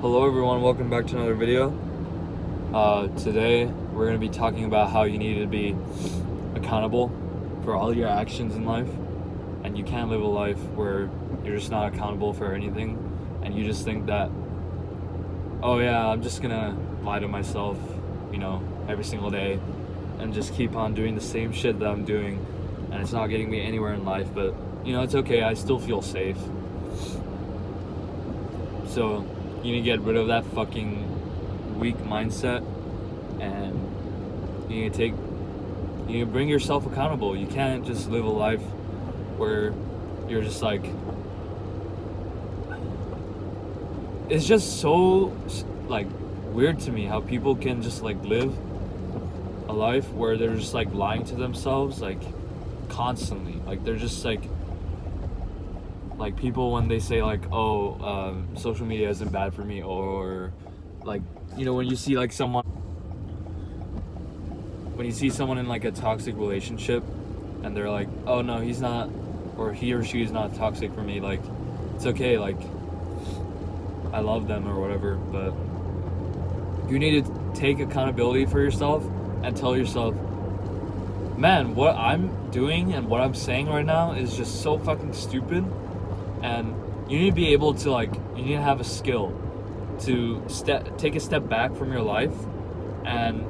Hello everyone, welcome back to another video. Today we're going to be talking about how you need to be accountable for all your actions in life, and you can't live a life where you're just not accountable for anything and you just think that, oh yeah, I'm just gonna lie to myself, every single day and just keep on doing the same shit that I'm doing, and it's not getting me anywhere in life, but it's okay, I still feel safe. So you need to get rid of that fucking weak mindset, and you need to bring yourself accountable. You can't just live a life where you're just like, it's just so like weird to me how people can just like live a life where they're just like lying to themselves like constantly. Like they're just like people when they say like, social media isn't bad for me, or like, when you see like someone in like a toxic relationship and they're like, oh no, he's not, or he or she is not toxic for me, like it's okay, like I love them or whatever. But you need to take accountability for yourself and tell yourself, man, what I'm doing and what I'm saying right now is just so fucking stupid. And you need to be able to you need to have a skill to take a step back from your life and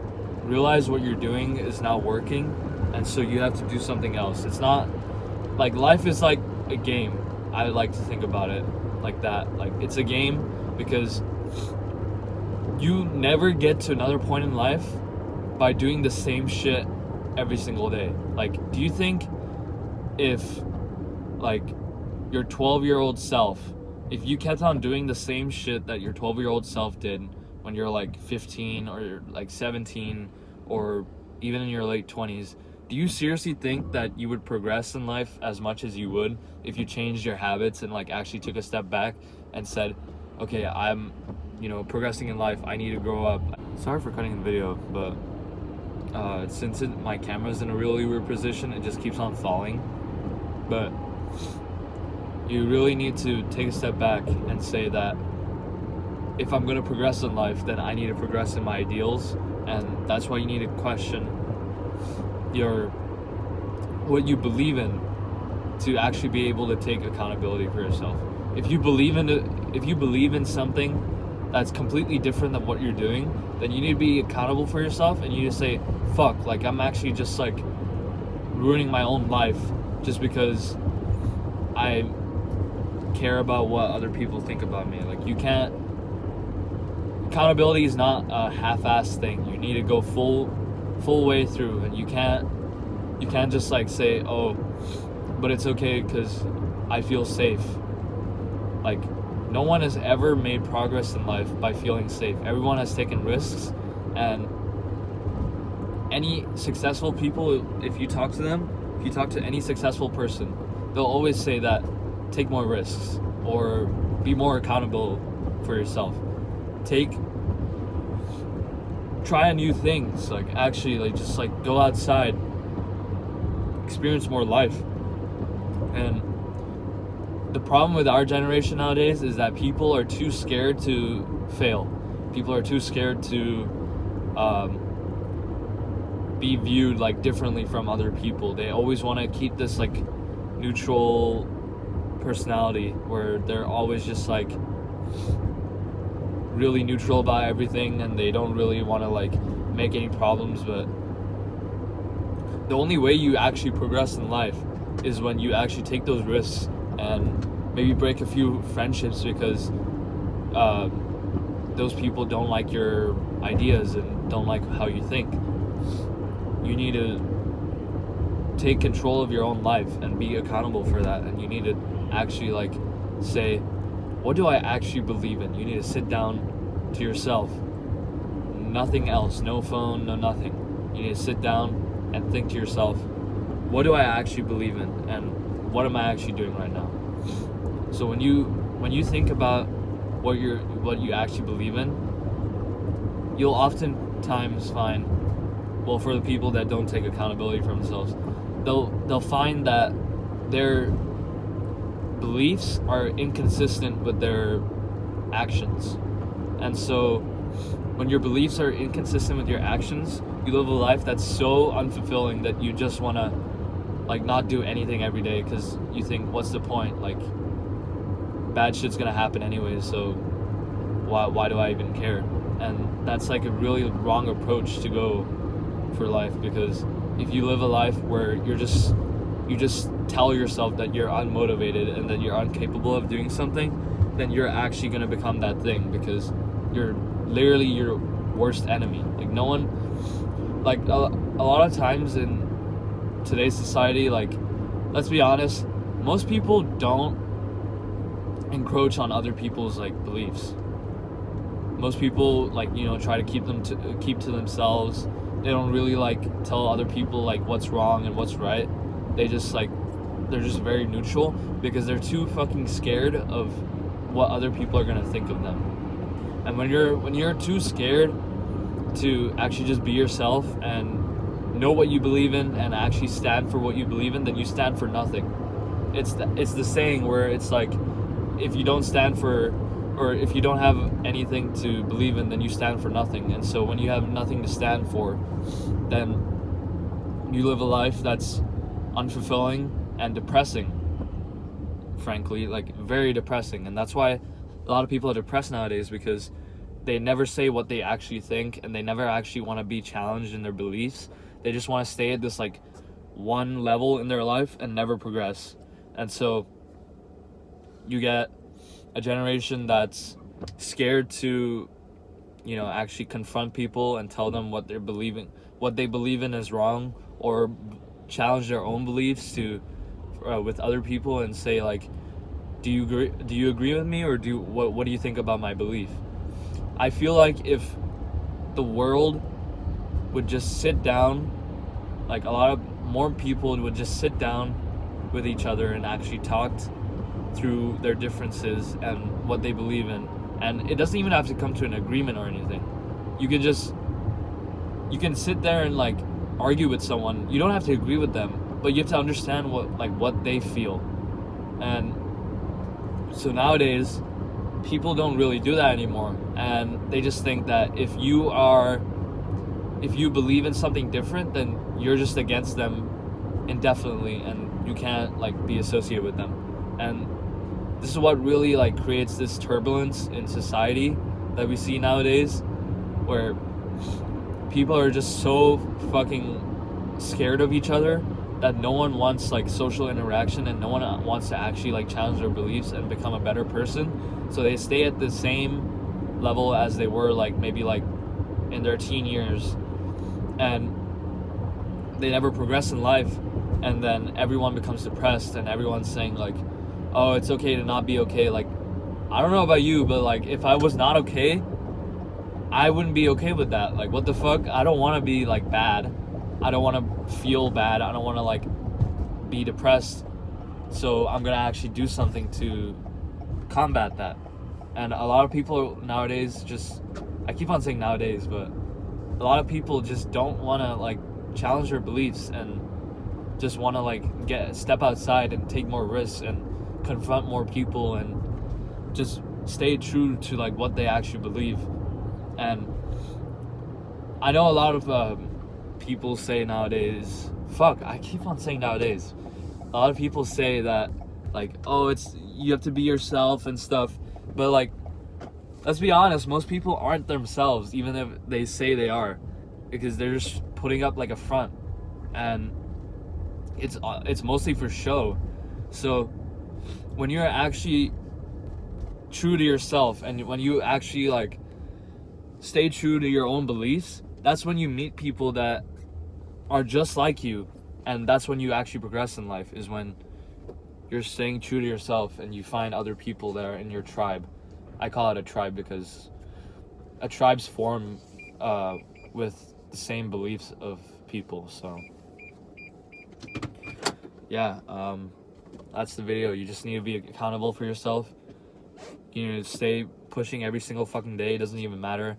realize what you're doing is not working, and so you have to do something else. It's not like life is like a game. I like to think about it like that. Like it's a game because you never get to another point in life by doing the same shit every single day. Like, do you think if your 12-year-old self, if you kept on doing the same shit that your 12-year-old self did when you're like 15 or like 17 or even in your late 20s, do you seriously think that you would progress in life as much as you would if you changed your habits and like actually took a step back and said, okay, I'm progressing in life, I need to grow up? Sorry for cutting the video, but since my camera's in a really weird position, it just keeps on falling. But you really need to take a step back and say that if I'm going to progress in life, then I need to progress in my ideals. And that's why you need to question what you believe in to actually be able to take accountability for yourself. If you believe in something that's completely different than what you're doing, then you need to be accountable for yourself, and you need to say, fuck, like I'm actually just like ruining my own life just because I care about what other people think about me. Like, you can't, accountability is not a half-assed thing. You need to go full way through, and you can't just like say, oh, but it's okay because I feel safe. Like, no one has ever made progress in life by feeling safe. Everyone has taken risks, and any successful people, if you talk to any successful person, they'll always say that take more risks or be more accountable for yourself. Try new things, like actually like just like go outside, experience more life. And the problem with our generation nowadays is that people are too scared to fail. People are too scared to be viewed like differently from other people. They always want to keep this like neutral personality where they're always just like really neutral about everything, and they don't really want to like make any problems. But the only way you actually progress in life is when you actually take those risks and maybe break a few friendships because those people don't like your ideas and don't like how you think. You need to take control of your own life and be accountable for that, and you need to actually like say, what do I actually believe in? You need to sit down to yourself, nothing else, no phone, no nothing. You need to sit down and think to yourself, what do I actually believe in, and what am I actually doing right now? So when you think about what you actually believe in, you'll oftentimes find, well, for the people that don't take accountability for themselves, they'll find that their beliefs are inconsistent with their actions. And so when your beliefs are inconsistent with your actions, you live a life that's so unfulfilling that you just want to like not do anything every day because you think, what's the point? Like, bad shit's gonna happen anyways, so why do I even care? And that's like a really wrong approach to go for life, because if you live a life where you just tell yourself that you're unmotivated and that you're incapable of doing something, then you're actually gonna become that thing, because you're literally your worst enemy. Like, no one, like a lot of times in today's society, like, let's be honest, most people don't encroach on other people's like beliefs. Most people, like, you know, try to keep to themselves. They don't really like tell other people like what's wrong and what's right. They're just very neutral because they're too fucking scared of what other people are gonna think of them. And when you're too scared to actually just be yourself and know what you believe in and actually stand for what you believe in, then you stand for nothing. It's the saying where it's like, if you don't stand for, or if you don't have anything to believe in, then you stand for nothing. And so when you have nothing to stand for, then you live a life that's unfulfilling and depressing, frankly, like very depressing. And that's why a lot of people are depressed nowadays, because they never say what they actually think, and they never actually want to be challenged in their beliefs. They just want to stay at this like one level in their life and never progress. And so you get a generation that's scared to, you know, actually confront people and tell them what they believe in is wrong, or challenge their own beliefs to with other people and say like, do you agree with me, or what do you think about my belief? I feel like if the world would just sit down, like a lot of more people would just sit down with each other and actually talk through their differences and what they believe in. And it doesn't even have to come to an agreement or anything. You can sit there and like argue with someone. You don't have to agree with them, but you have to understand what they feel. And so nowadays, people don't really do that anymore, and they just think that if you believe in something different, then you're just against them indefinitely, and you can't like be associated with them. And this is what really like creates this turbulence in society that we see nowadays, where people are just so fucking scared of each other that no one wants like social interaction, and no one wants to actually like challenge their beliefs and become a better person. So they stay at the same level as they were like maybe like in their teen years, and they never progress in life. And then everyone becomes depressed, and everyone's saying like, oh, it's okay to not be okay. Like, I don't know about you, but like if I was not okay, I wouldn't be okay with that. Like, what the fuck? I don't want to be like bad. I don't want to feel bad. I don't want to like be depressed. So I'm gonna actually do something to combat that. And a lot of people nowadays I keep on saying nowadays, but a lot of people just don't want to like challenge their beliefs and just want to like step outside and take more risks and confront more people and just stay true to like what they actually believe. And I know a lot of people say nowadays, I keep on saying nowadays, a lot of people say that like, oh, you have to be yourself and stuff, but like, let's be honest, most people aren't themselves, even if they say they are, because they're just putting up like a front, and it's mostly for show. So when you're actually true to yourself, and when you actually like stay true to your own beliefs, that's when you meet people that are just like you, and that's when you actually progress in life, is when you're staying true to yourself and you find other people that are in your tribe. I call it a tribe because a tribe's formed with the same beliefs of people. So yeah, that's the video. You just need to be accountable for yourself. You need to stay pushing every single fucking day. It doesn't even matter.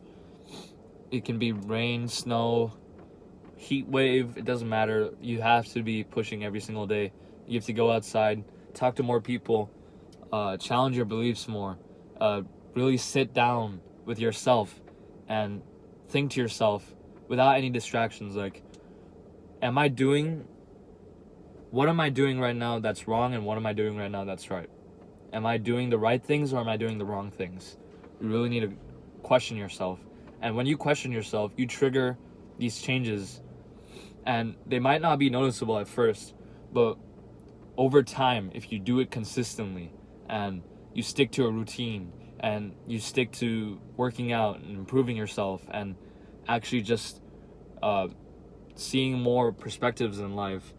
It can be rain, snow, heat wave, it doesn't matter. You have to be pushing every single day. You have to go outside, talk to more people, challenge your beliefs more, really sit down with yourself and think to yourself without any distractions, like, what am I doing right now that's wrong, and what am I doing right now that's right? Am I doing the right things, or am I doing the wrong things? You really need to question yourself. And when you question yourself, you trigger these changes, and they might not be noticeable at first, but over time, if you do it consistently and you stick to a routine and you stick to working out and improving yourself and actually just seeing more perspectives in life,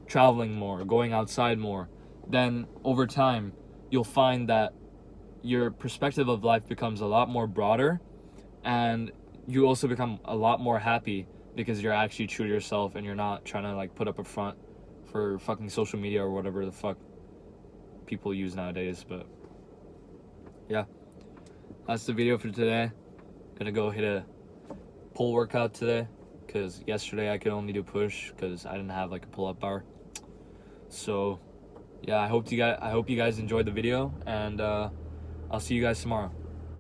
traveling more, going outside more, then over time you'll find that your perspective of life becomes a lot more broader, and you also become a lot more happy because you're actually true to yourself and you're not trying to like put up a front for fucking social media or whatever the fuck people use nowadays. But yeah, that's the video for today. Gonna go hit a pull workout today because yesterday I could only do push because I didn't have like a pull-up bar. So yeah, I hope you guys enjoyed the video, and I'll see you guys tomorrow.